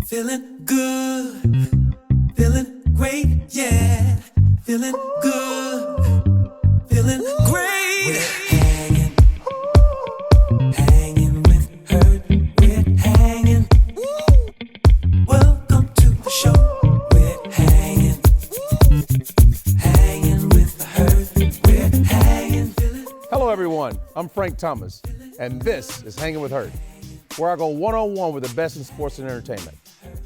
Feeling good, feeling great, yeah. Feeling good, feeling great. We're hanging, hanging with her. We're hanging. Welcome to the show. We're hanging, hanging with her. We're hanging. Hello, everyone. I'm Frank Thomas, and this is Hangin' with Hurt, where I go one-on-one with the best in sports and entertainment.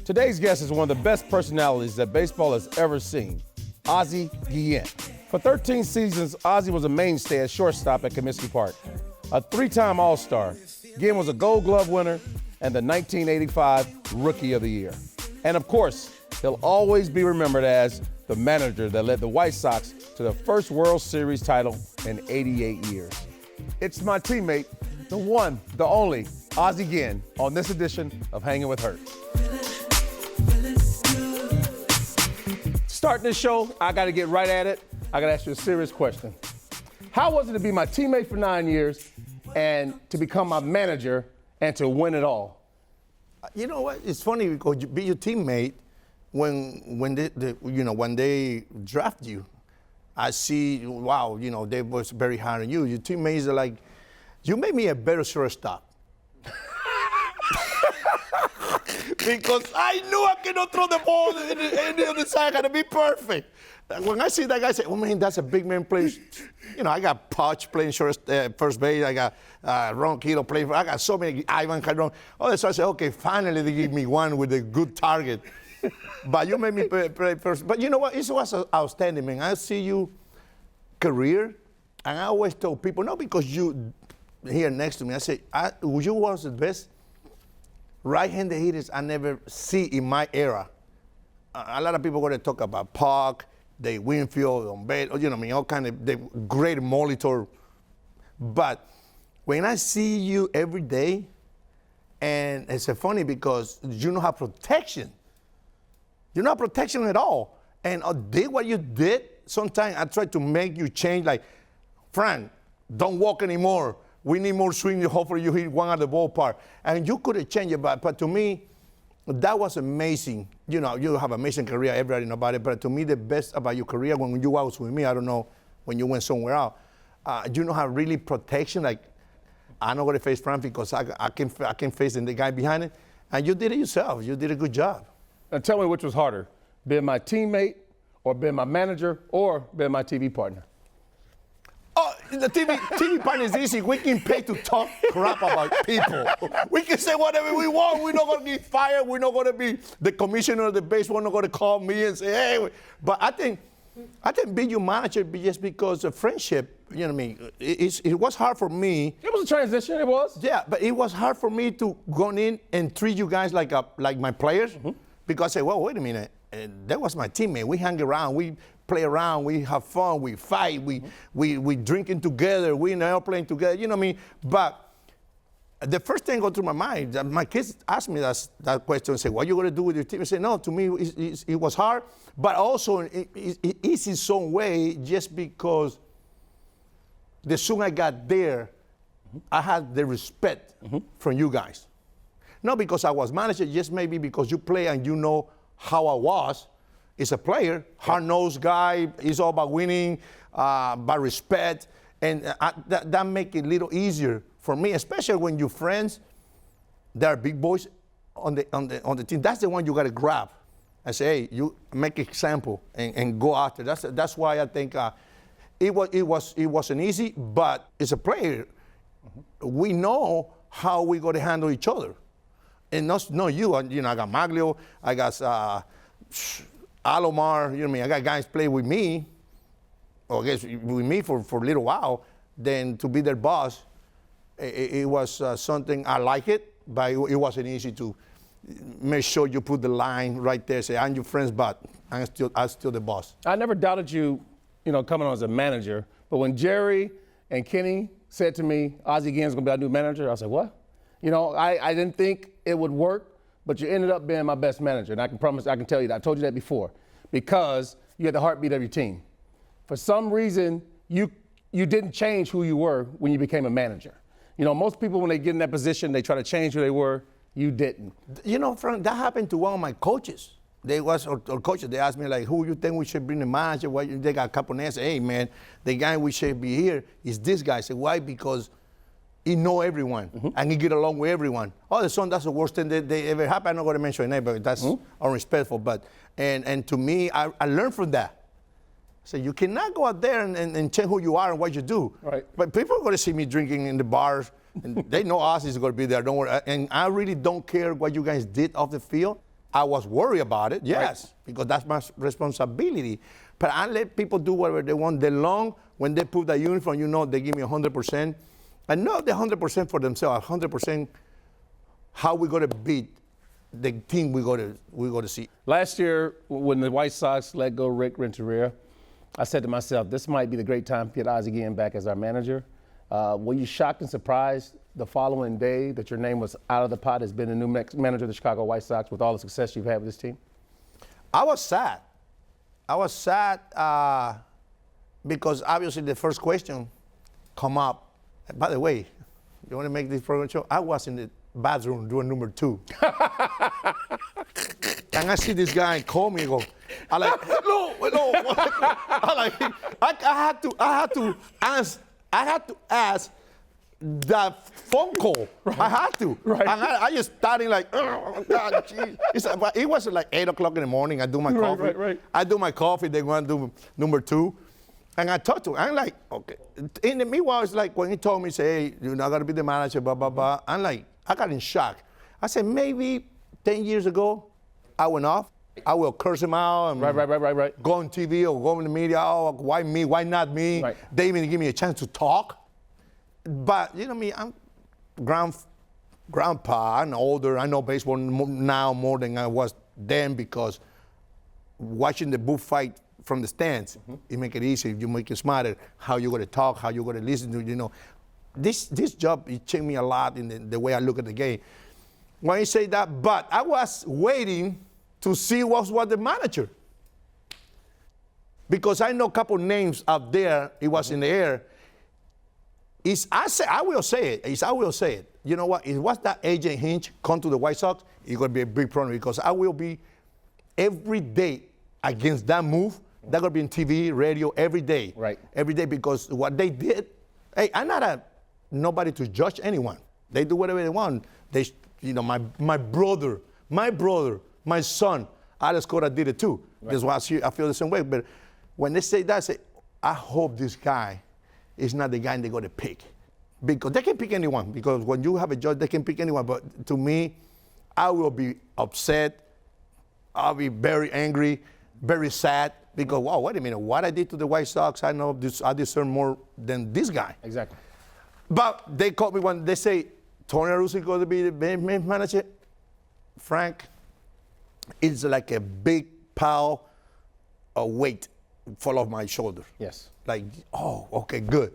Today's guest is one of the best personalities that baseball has ever seen, Ozzie Guillen. For 13 seasons, Ozzie was a mainstay at shortstop at Comiskey Park. A three-time All-Star, Guillen was a Gold Glove winner and the 1985 Rookie of the Year. And of course, he'll always be remembered as the manager that led the White Sox to the first World Series title in 88 years. It's my teammate, the one, the only, Ozzie Guillen, on this edition of Hangin' with Hurt. Starting this show, I got to get right at it. I got to ask you a serious question. How was it to be my teammate for 9 years and to become my manager and to win it all? You know what? It's funny because you be your teammate when they draft you. I see, wow, they was very hard on you. Your teammates are like, you made me a better shortstop. Because I knew I cannot throw the ball in the other side. I got to be perfect. When I see that guy say, oh, man, that's a big man playing. I got Poch playing first base. I got Ron Kilo playing. I got so many, Ivan Cardone. Oh, so I said, okay, finally they give me one with a good target. But you made me play first. But you know what? It was outstanding, man. I see you career, and I always tell people, not because you here next to me, I say, you was the best right-handed hitters I never see in my era. A lot of people going to talk about Park, Dave Winfield, all kind of the great molitor. But when I see you every day, and it's funny because you don't have protection. You don't have protection at all. And I did what you did. Sometimes I try to make you change, like, Frank, don't walk anymore. We need more swing. Hopefully you hit one at the ballpark. And you could have changed it, but to me, that was amazing. You have an amazing career, everybody know about it, but to me, the best about your career, when you was with me, I don't know, when you went somewhere else, have really protection, like, I'm not going to face Frank because I can face the guy behind it. And you did it yourself. You did a good job. Now tell me which was harder, being my teammate or being my manager or being my TV partner? Oh, the TV partner is easy. We can pay to talk crap about people. We can say whatever we want. We're not going to get fired. We're not going to be the commissioner of the baseball. Not going to call me and say, hey. But I think being your manager just because of friendship, you know what I mean? It was hard for me. It was a transition, it was. Yeah, but it was hard for me to go in and treat you guys like my players. Mm-hmm. Because I say, well, wait a minute. That was my teammate. We hang around. We play around. We have fun. We fight. We drinking together. We in an airplane together. You know what I mean? But the first thing go through my mind, my kids ask me that question and say, what are you going to do with your team? I say, no, to me, it was hard. But also, it's in some way just because the sooner I got there, I had the respect from you guys. Not because I was manager, just maybe because you play and you know how I was as a player. Hard-nosed guy, it's all about winning, about respect. And that make it a little easier for me, especially when your friends, they're big boys on the team. That's the one you got to grab. I say, hey, you make an example and go after. That's why I think it wasn't easy, but as a player, we know how we got to handle each other. And not you. I got Maglio, I got Alomar. I got guys play with me, or I guess with me for a little while. Then to be their boss, it was something I like it, but it wasn't easy to make sure you put the line right there. Say I'm your friends, but I'm still the boss. I never doubted you, coming on as a manager. But when Jerry and Kenny said to me, Ozzie Guillen's gonna be our new manager, I was like, what? I didn't think it would work, but you ended up being my best manager. And I can tell you that. I told you that before. Because you had the heartbeat of your team. For some reason, you didn't change who you were when you became a manager. Most people, when they get in that position, they try to change who they were. You didn't. You know, Frank, that happened to one of my coaches. They asked me, like, who you think we should bring the manager? Why? They got a couple names. Hey, man, the guy we should be here is this guy. I said, why? Because he know everyone, and he get along with everyone. Oh, the son, that's the worst thing that they ever happened. I'm not going to mention a name, but that's unrespectful. But, and to me, I learned from that. So you cannot go out there and change who you are and what you do. Right. But people are going to see me drinking in the bars, and they know Ozzie's going to be there. Don't worry. And I really don't care what you guys did off the field. I was worried about it, yes, because that's my responsibility. But I let people do whatever they want. The long, when they put the uniform, you know, they give me 100%. And not the 100% for themselves, 100% how we're going to beat the team we're going to see. Last year, when the White Sox let go Rick Renteria, I said to myself, this might be the great time to get Ozzie Guillen back as our manager. Were you shocked and surprised the following day that your name was out of the pot as being the new manager of the Chicago White Sox with all the success you've had with this team? I was sad. Because obviously the first question come up. By the way, you want to make this program show? I was in the bathroom doing number 2. And I see this guy call me and go, I like, hello. I had to ask that phone call. Right. I had to. Right. And I just started like, oh God, geez. It was like 8 o'clock in the morning. I do my coffee. Right. I do my coffee. They go and do number 2. And I talked to him. I'm like, okay. In the meanwhile, it's like when he told me, say, hey, you're not going to be the manager, blah, blah, blah. I'm like, I got in shock. I said, maybe 10 years ago, I went off. I will curse him out and right. go on TV or go in the media. Oh, why me? Why not me? Right. They even give me a chance to talk. But, you know me, I'm grandpa. I'm older. I know baseball now more than I was then because watching the bull fight from the stands, it make it easier. You make it smarter. How you going to talk, how you going to listen to, you know. This job, it changed me a lot in the way I look at the game. When you say that, but I was waiting to see what was the manager. Because I know a couple names out there, it was in the air. I will say it. You know what? If was that AJ Hinch come to the White Sox, it's going to be a big problem because I will be every day against that move. They're going to be on TV, radio, every day. Right. Every day because what they did, hey, I'm not nobody to judge anyone. They do whatever they want. They, you know, my brother, my son, Alex Cora did it too. Right. That's why I feel the same way. But when they say that, I say, I hope this guy is not the guy they're going to pick. Because they can pick anyone. Because when you have a judge, they can pick anyone. But to me, I will be upset. I'll be very angry, very sad. Because, wow, wait a minute, what I did to the White Sox, I know I deserve more than this guy. Exactly. But they called me when they say, Tony Aruzzi is going to be the main manager. Frank, it's like a big pile of weight fall off my shoulder. Yes. Like, oh, okay, good.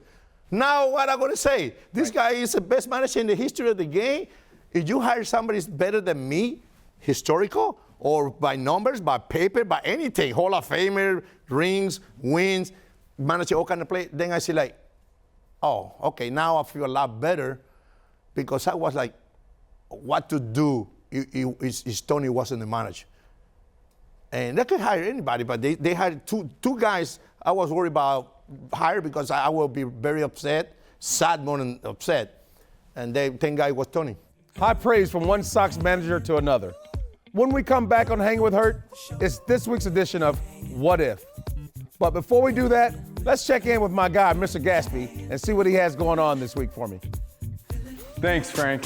Now what I'm going to say, this guy is the best manager in the history of the game. If you hire somebody better than me, historical, or by numbers, by paper, by anything, Hall of Famer, rings, wins, manager all kind of play, then I see like, oh, okay, now I feel a lot better because I was like, what to do if Tony wasn't the manager. And they could hire anybody, but they hired two guys I was worried about hire because I will be very upset, sad more than upset. And the 10 guy was Tony. High praise from one Sox manager to another. When we come back on Hangin' with Hurt, it's this week's edition of What If. But before we do that, let's check in with my guy, Mr. Gaspy, and see what he has going on this week for me. Thanks, Frank.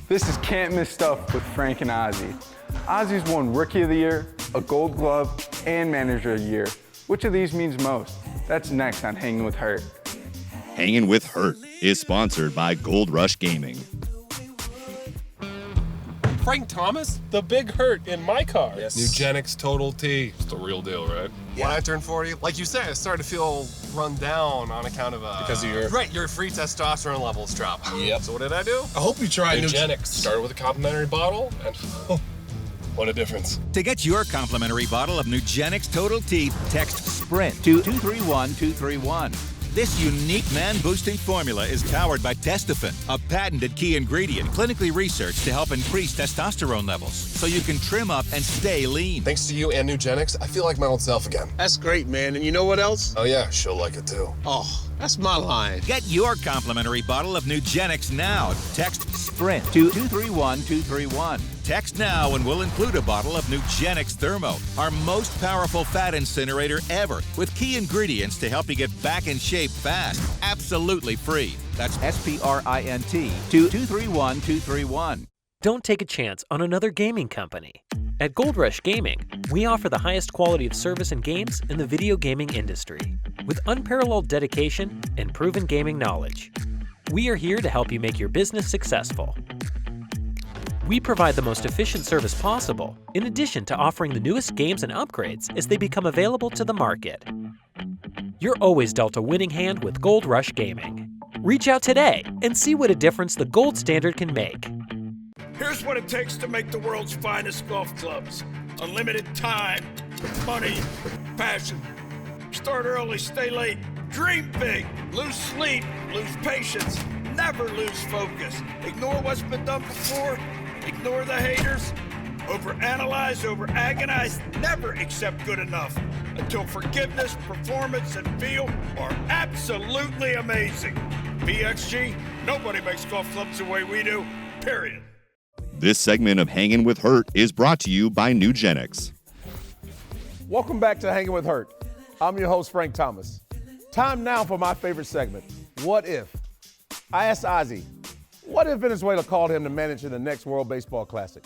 This is Can't Miss Stuff with Frank and Ozzie. Ozzie's won Rookie of the Year, a Gold Glove, and Manager of the Year. Which of these means most? That's next on Hangin' with Hurt. Hangin' with Hurt is sponsored by Gold Rush Gaming. Frank Thomas, the big hurt in my car. Yes. NUGENIX Total T. It's the real deal, right? When I turned 40, like you said, I started to feel run down on account of because of your your free testosterone levels drop. Yep. So what did I do? I hope you tried NUGENIX. Started with a complimentary bottle, and what a difference. To get your complimentary bottle of NUGENIX Total T, text SPRINT to 231231. This unique man-boosting formula is powered by Testofen, a patented key ingredient clinically researched to help increase testosterone levels so you can trim up and stay lean. Thanks to you and NUGENIX, I feel like my old self again. That's great, man. And you know what else? Oh yeah, she'll like it too. Oh, that's my line. Get your complimentary bottle of NUGENIX now. Text SPRINT to 231231. Text now and we'll include a bottle of NUGENIX Thermo, our most powerful fat incinerator ever, with key ingredients to help you get back in shape fast. Absolutely free. That's SPRINT to 231231. Don't take a chance on another gaming company. At Gold Rush Gaming, we offer the highest quality of service and games in the video gaming industry, with unparalleled dedication and proven gaming knowledge. We are here to help you make your business successful. We provide the most efficient service possible, in addition to offering the newest games and upgrades as they become available to the market. You're always dealt a winning hand with Gold Rush Gaming. Reach out today and see what a difference the gold standard can make. Here's what it takes to make the world's finest golf clubs. Unlimited time, money, passion. Start early, stay late, dream big, lose sleep, lose patience, never lose focus. Ignore what's been done before, ignore the haters, overanalyze, overagonize, never accept good enough until forgiveness, performance, and feel are absolutely amazing. BXG, nobody makes golf clubs the way we do, period. This segment of Hangin' with Hurt is brought to you by NUGENIX. Welcome back to Hanging with Hurt. I'm your host, Frank Thomas. Time now for my favorite segment, What If? I asked Ozzie, what if Venezuela called him to manage in the next World Baseball Classic?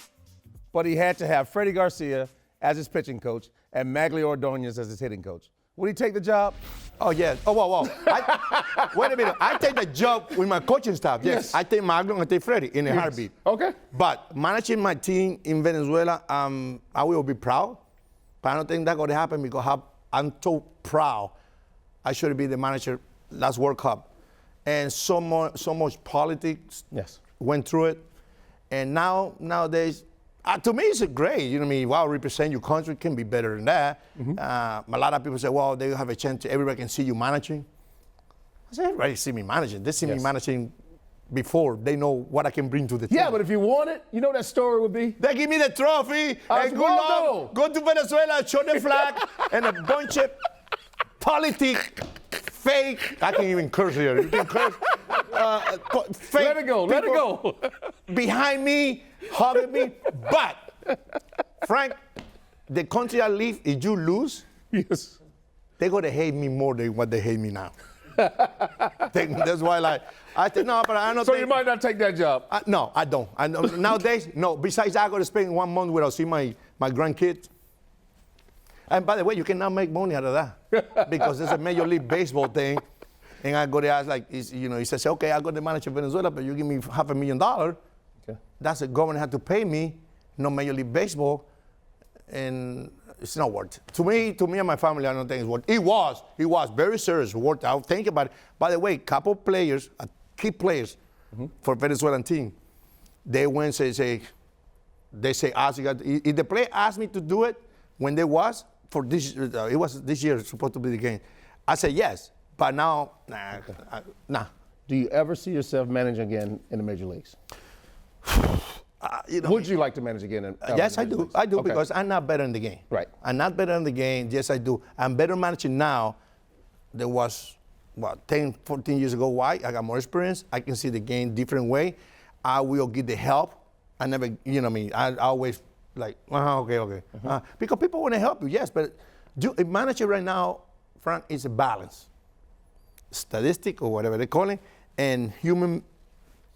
But he had to have Freddie Garcia as his pitching coach and Magglio Ordonez as his hitting coach. Would he take the job? Oh, yeah. Oh, whoa. Wait a minute. I take the job with my coaching staff. Yes. I take Magno and I take Freddie in a heartbeat. Okay. But managing my team in Venezuela, I will be proud. But I don't think that's going to happen because I'm so proud. I should be the manager last World Cup. And so much politics went through it. And nowadays, to me, it's great. You know what I mean? Wow, represent your country can be better than that. A lot of people say, well, they have a chance to, everybody can see you managing. I say, everybody see me managing. They see me managing before. They know what I can bring to the team. Yeah, but if you want it, you know what that story would be? They give me the trophy and good luck. Go to Venezuela, show the flag, and a bunch of politic, fake. I can't even curse here. You can curse. Fake. Let it go. Behind me, hugging me. But, Frank, the country I live, if you lose, they're going to hate me more than what they hate me now. That's why, I think, no, but I don't think. So you might not take that job? No, I don't. Nowadays, no. Besides, I got to spend 1 month without seeing my grandkids. And by the way, you cannot make money out of that because it's a Major League Baseball thing. And I go to ask, he says, okay, I got the manager of Venezuela, but you give me $500,000. Okay. That's the government had to pay me, no Major League Baseball, and it's not worth it. To me and my family, I don't think it's worth it. It was very serious, worth it. I'll think about it. By the way, couple players, key players for Venezuelan team, they went and say, if the player asked me to do it when they was, for this, it was this year supposed to be the game, I said yes. But now, nah. Do you ever see yourself managing again in the major leagues? Would you like to manage again? Yes, I do. I do because I'm not better in the game. Right. I'm not better in the game. Yes, I do. I'm better managing now than was, 10, 14 years ago. Why? I got more experience. I can see the game different way. I will get the help. I never, I always okay. Because people want to help you, yes, but a manager right now, Frank, is a balance. Statistic or whatever they call it, and human,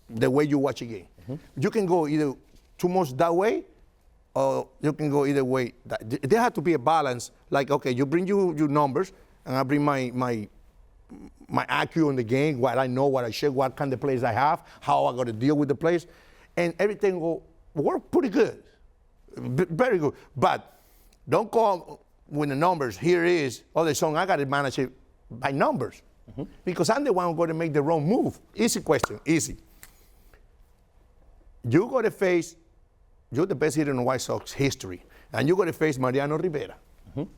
the way you watch a game. You can go either too much that way, or you can go either way. There has to be a balance. Like, okay, you bring your numbers, and I bring my IQ in the game, what I know, what I should, what kind of players I have, how I got to deal with the players, and everything will work pretty good, very good. But don't call with the numbers. Here is the song. I got to manage it by numbers. Because I'm the one who's going to make the wrong move. Easy question, easy. You're the best hitter in the White Sox history, and you're going to face Mariano Rivera,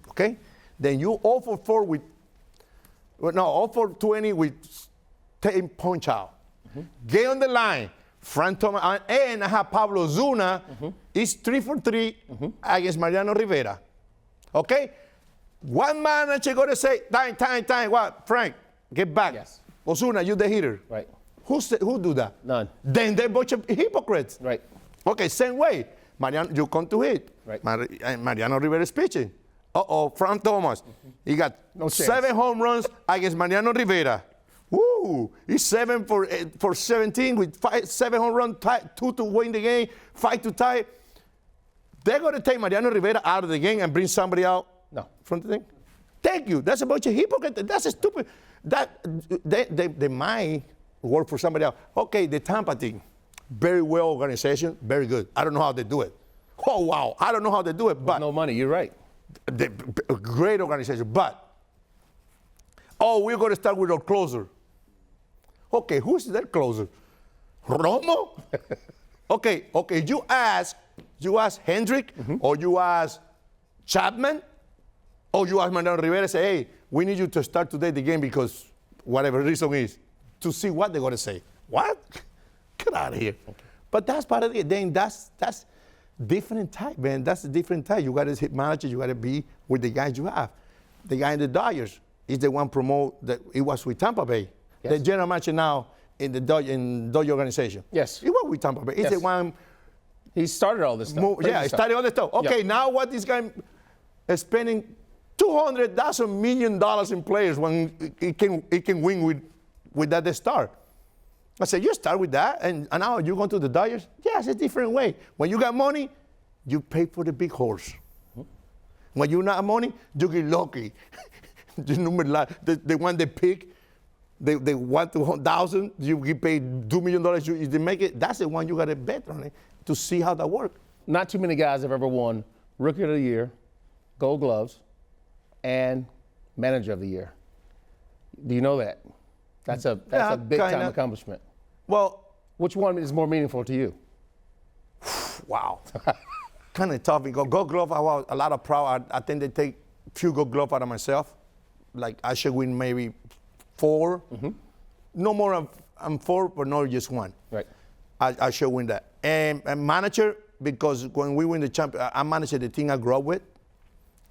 okay? Then you 0 for 4 with no, 0 for 20 with 10 punch out. Get on the line. Frank Thomas, and I have Pablo Zuna. Is 3 for 3 against Mariano Rivera. Okay? One manager going to say, time. What? Frank, get back. Yes. Ozuna, you the hitter. Right. Who do that? None. Then they're a bunch of hypocrites. Right. Okay, same way. Mariano, you come to hit. Right. Mariano Rivera is pitching. Frank Thomas. He got No chance. 7 home runs against Mariano Rivera. Woo! He's 7 for 17 with 7 home runs, 2 to win the game, 5 to tie. They're going to take Mariano Rivera out of the game and bring somebody out No. from the thing. Thank you. That's a bunch of hypocrites. That's a stupid. They might work for somebody else. Okay, the Tampa thing, very well organization, very good. I don't know how they do it. Oh wow, I don't know how they do it, but No money. You're right. Great organization. But we're going to start with our closer. Okay, who's that closer? Romo? okay. You ask Hendrick, or you ask Chapman, or you ask Mariano Rivera. Say, hey, we need you to start today the game because whatever the reason is, to see what they're going to say. What? Get out of here. Okay. But that's part of it. Then that's different type, man. That's a different type. You got to hit manager. You got to be with the guys you have. The guy in the Dodgers is the one promote that it was with Tampa Bay. Yes. The general manager now in the Dodger organization. Yes. He was with Tampa Bay. He's Yes. the one. He started all this stuff. He started all this stuff. Okay, Yep. now what this guy is spending $200 million in players when he can win with that start. I said, you start with that, and now you go to the Dodgers? Yes, it's a different way. When you got money, you pay for the big horse. When you not money, you get lucky. The one they pick, they want 200,000, you get paid $2 million, they make it. That's the one you got to bet on it to see how that works. Not too many guys have ever won Rookie of the Year, Gold Gloves, and Manager of the Year. Do you know that? That's a big time accomplishment. Well, which one is more meaningful to you? Wow. Kind of tough because Gold Glove, I was a lot of proud. I think they take few Gold Glove out of myself. Like I should win maybe 4. No more than 4, but not just 1. Right. I should win that. And manager, because when we win the champion, I manage the team I grew up with.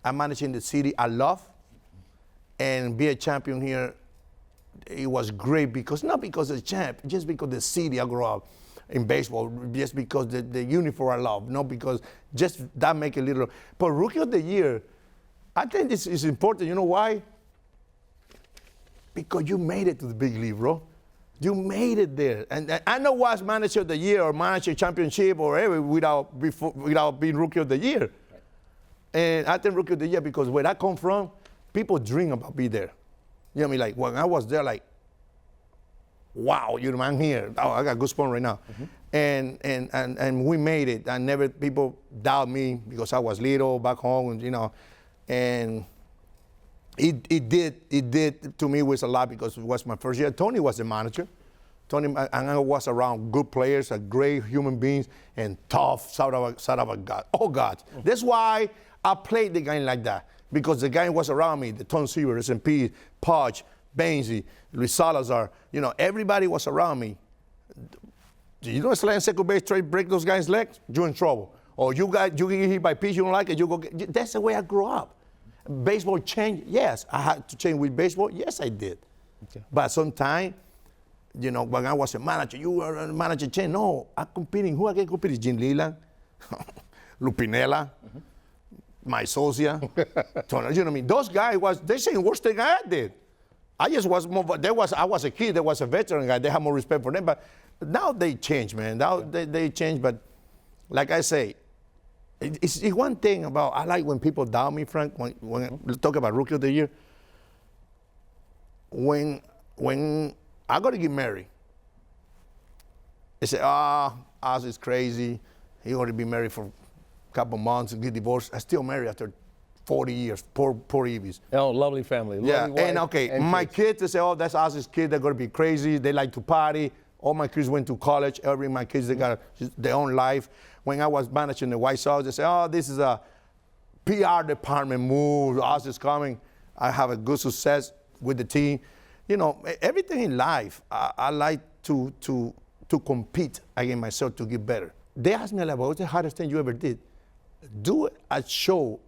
I manage in the city I love. And be a champion here, it was great because, not because of the champ, just because the city I grew up in baseball, just because the uniform I love, not because just that make a little. But Rookie of the Year, I think this is important. You know why? Because you made it to the big league, bro. You made it there. And I know what's Manager of the Year or Manager Championship or whatever without being Rookie of the Year. Right. And I think Rookie of the Year because where I come from, people dream about being there. You know what I mean? Like when I was there, like, wow, you know, I'm here. Oh, I got goosebumps right now. And we made it. And never people doubt me because I was little back home, and, you know, and it did to me was a lot because it was my first year. Tony was the manager. Tony and I was around good players, great human beings, and tough, son of a God. Oh God, that's why I played the game like that. Because the guy was around me, the Tom Seaver, S&P, Podge, Bainsey, Luis Salazar, you know, everybody was around me. You don't slide second base, try to break those guys' legs, you're in trouble. Or you get hit by pitch, you don't like it, you go get, that's the way I grew up. Baseball changed, yes. I had to change with baseball, yes, I did. Okay. But sometimes, you know, when I was a manager, you were a manager change. No, I'm competing. Who I can compete? Jim Leland, Lupinella. My socia, you know what I mean? Those guys they saying worse thing I did. I just was more, I was a kid, there was a veteran guy, they have more respect for them, but now they change, man. Now they change, but like I say, it's one thing about, I like when people doubt me, Frank, when we talk about Rookie of the Year. When I got to get married, they say, Oz is crazy, he ought to be married for couple months and get divorced. I still married after 40 years. Poor Evies. Oh, lovely family. Yeah, lovely wife and okay, and my kids, they say, oh, that's Ozzy's kid. They're going to be crazy. They like to party. All my kids went to college. Every my kids, they got their own life. When I was managing the White Sox, they say, oh, this is a PR department move. Ozzy's coming. I have a good success. with the team. You know, everything in life, I like to compete against myself to get better. They asked me, like, what's the hardest thing you ever did? Do a show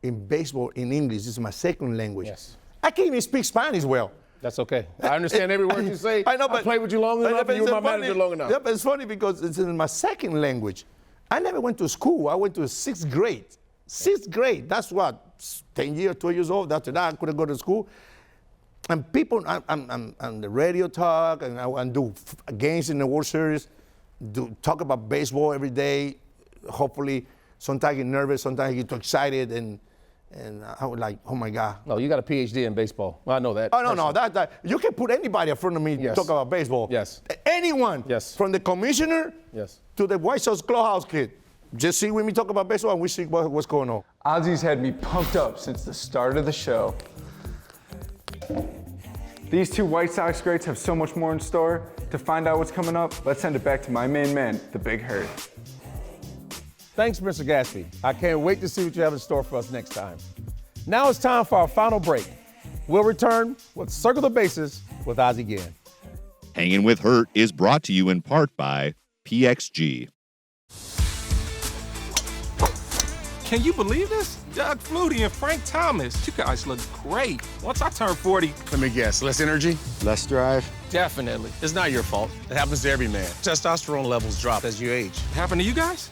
in baseball in English. This is my second language. Yes. I can't even speak Spanish well. That's okay. I understand every word you say. I know, but I played with you long enough, and you were my manager long enough. Yeah, but it's funny because it's in my second language. I never went to school. I went to 6th grade. 6th grade. That's what, 10 years, 12 years old. After that, I couldn't go to school. And people, I'm the radio talk, and I do games in the World Series, talk about baseball every day. Hopefully, sometimes I get nervous, sometimes I get too excited, and I was like, oh my God. No, you got a PhD in baseball. Well, I know that. Oh, no, that you can put anybody in front of me to talk about baseball. Yes. Anyone. Yes. From the commissioner to the White Sox clubhouse kid. Just see when we talk about baseball and we see what's going on. Ozzie's had me pumped up since the start of the show. These two White Sox greats have so much more in store. To find out what's coming up, let's send it back to my main man, the Big Hurt. Thanks, Mr. Gatsby. I can't wait to see what you have in store for us next time. Now it's time for our final break. We'll return with Circle the Bases with Ozzie Guillen. Hangin' with Hurt is brought to you in part by PXG. Can you believe this? Doug Flutie and Frank Thomas. You guys look great. Once I turn 40. Let me guess, less energy? Less drive? Definitely. It's not your fault. It happens to every man. Testosterone levels drop as you age. Happened to you guys?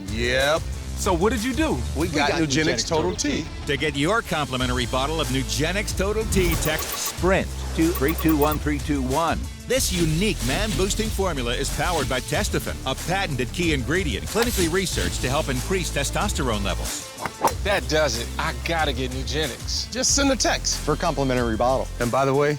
Yep. So what did you do? We got NUGENIX Total T. To get your complimentary bottle of NUGENIX Total T, text SPRINT to 321321. This unique man-boosting formula is powered by Testofen, a patented key ingredient clinically researched to help increase testosterone levels. That does it. I gotta get NUGENIX. Just send a text for a complimentary bottle. And by the way,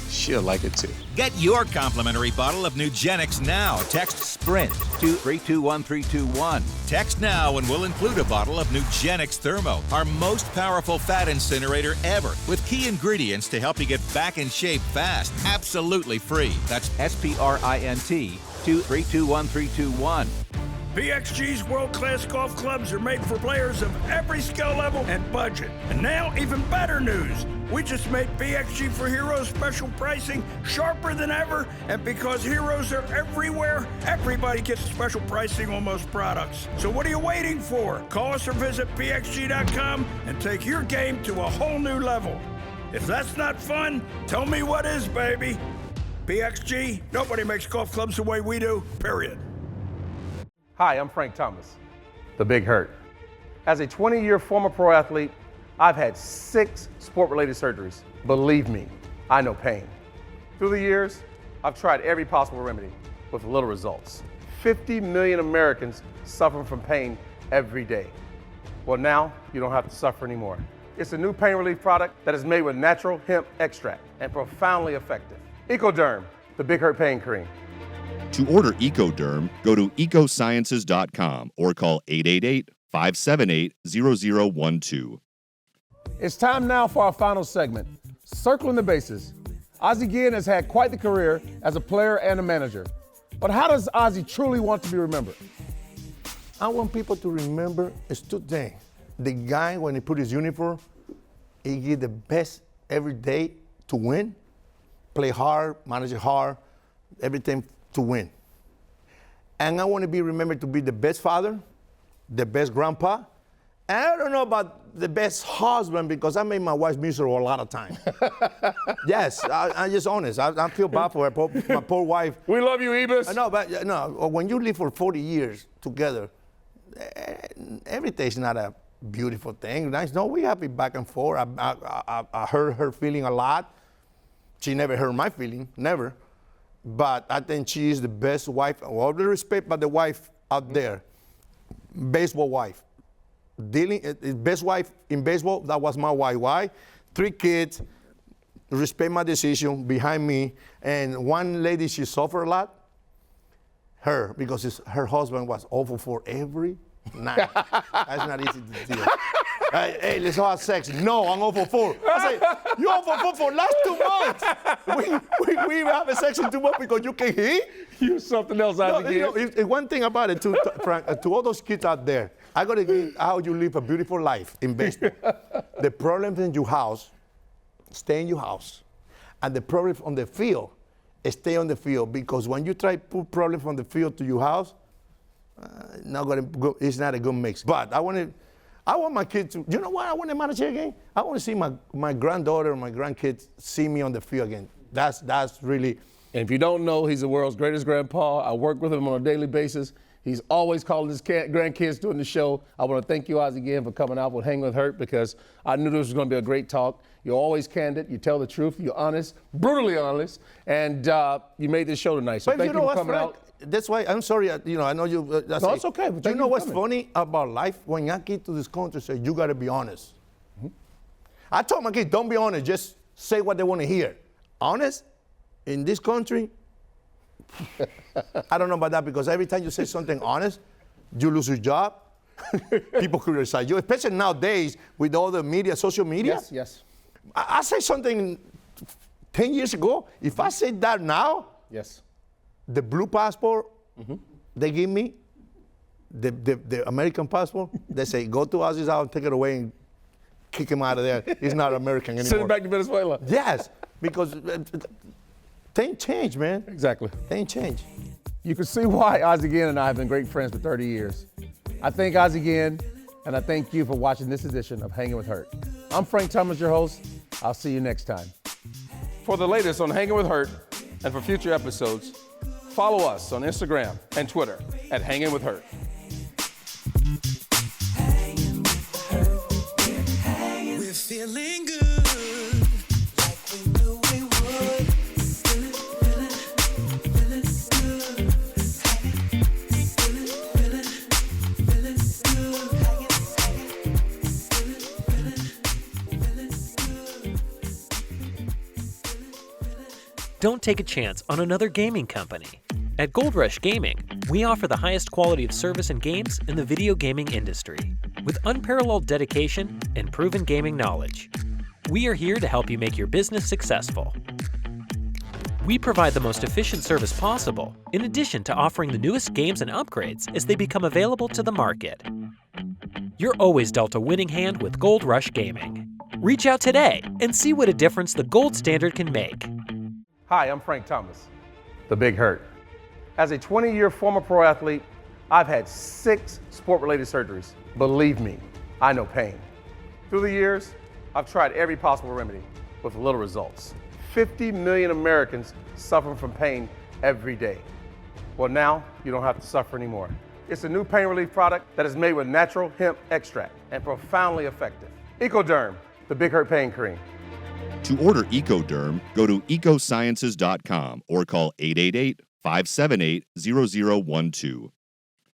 she'll like it too. Get your complimentary bottle of NUGENIX now. Text SPRINT to 321321. Text now and we'll include a bottle of NUGENIX Thermo, our most powerful fat incinerator ever, with key ingredients to help you get back in shape fast, absolutely free. That's SPRINT to 321321. PXG's world-class golf clubs are made for players of every skill level and budget. And now, even better news. We just made PXG for Heroes special pricing sharper than ever. And because Heroes are everywhere, everybody gets special pricing on most products. So what are you waiting for? Call us or visit PXG.com and take your game to a whole new level. If that's not fun, tell me what is, baby. PXG, nobody makes golf clubs the way we do, period. Hi, I'm Frank Thomas, the Big Hurt. As a 20-year former pro athlete, I've had 6 sport-related surgeries. Believe me, I know pain. Through the years, I've tried every possible remedy with little results. 50 million Americans suffer from pain every day. Well, now you don't have to suffer anymore. It's a new pain relief product that is made with natural hemp extract and profoundly effective. Ecoderm, the Big Hurt Pain Cream. To order Ecoderm, go to ecosciences.com or call 888-578-0012. It's time now for our final segment, Circling the Bases. Ozzie Guillen has had quite the career as a player and a manager. But how does Ozzie truly want to be remembered? I want people to remember it's today. The guy, when he put his uniform, he did the best every day to win, play hard, manage hard, everything to win. And I want to be remembered to be the best father, the best grandpa, and I don't know about the best husband because I made my wife miserable a lot of times. Yes, I'm just honest. I feel bad for her, my poor wife. We love you, Ebus. No, but no, when you live for 40 years together, everything's not a beautiful thing. No, we have it back and forth. I hurt her feeling a lot. She never hurt my feeling, never. But I think she is the best wife, all the respect, but the wife out there, baseball wife. Best wife in baseball, that was my wife. Why? 3 kids, respect my decision, behind me. And one lady, she suffered a lot, her, because her husband was awful for every night. That's not easy to deal. Hey, let's have sex. No, I'm 0 for 4. I say, you 0 for 4 for last 2 months. We have sex in 2 months because you can hit. You something else, Ozzie Guillen. One thing about it, Frank, to all those kids out there, I got to give how you live a beautiful life in baseball. The problems in your house, stay in your house. And the problem on the field, stay on the field. Because when you try to put problem from the field to your house, it's not a good mix. But I want my kids to, you know what I want to manage again? I want to see my granddaughter and my grandkids see me on the field again. That's really. And if you don't know, he's the world's greatest grandpa. I work with him on a daily basis. He's always calling his grandkids doing the show. I want to thank you, Ozzie, again for coming out with Hangin' with Hurt, because I knew this was going to be a great talk. You're always candid. You tell the truth. You're honest, brutally honest, and you made this show tonight. So but thank you for coming out. That's why I'm sorry. I know you. No, it's okay. Do you know what's funny about life? When I get to this country, say you got to be honest. Mm-hmm. I told my kids, don't be honest. Just say what they want to hear. Honest in this country. I don't know about that, because every time you say something honest, you lose your job. People criticize you, especially nowadays with all the media, social media. Yes, yes. I say something 10 years ago. If I say that now, yes, the blue passport they give me, the American passport, they say, go to Ozzie's house, take it away, and kick him out of there. He's not American anymore. Send him back to Venezuela. Yes, because things change, man. Exactly. Things change. You can see why Ozzie Guillen and I have been great friends for 30 years. I thank Ozzie Guillen, and I thank you for watching this edition of Hangin' with Hurt. I'm Frank Thomas, your host. I'll see you next time. For the latest on Hangin' with Hurt and for future episodes, follow us on Instagram and Twitter at Hangin' with Hurt. We're feeling good, like we knew we would. Feeling good. Feeling good. Don't take a chance on another gaming company. At Gold Rush Gaming, we offer the highest quality of service and games in the video gaming industry, with unparalleled dedication and proven gaming knowledge. We are here to help you make your business successful. We provide the most efficient service possible, in addition to offering the newest games and upgrades as they become available to the market. You're always dealt a winning hand with Gold Rush Gaming. Reach out today and see what a difference the gold standard can make. Hi, I'm Frank Thomas, the Big Hurt. As a 20-year former pro athlete, I've had 6 sport-related surgeries. Believe me, I know pain. Through the years, I've tried every possible remedy with little results. 50 million Americans suffer from pain every day. Well, now you don't have to suffer anymore. It's a new pain relief product that is made with natural hemp extract and profoundly effective. EcoDerm, the Big Hurt Pain Cream. To order EcoDerm, go to ecosciences.com or call 888-578-0012.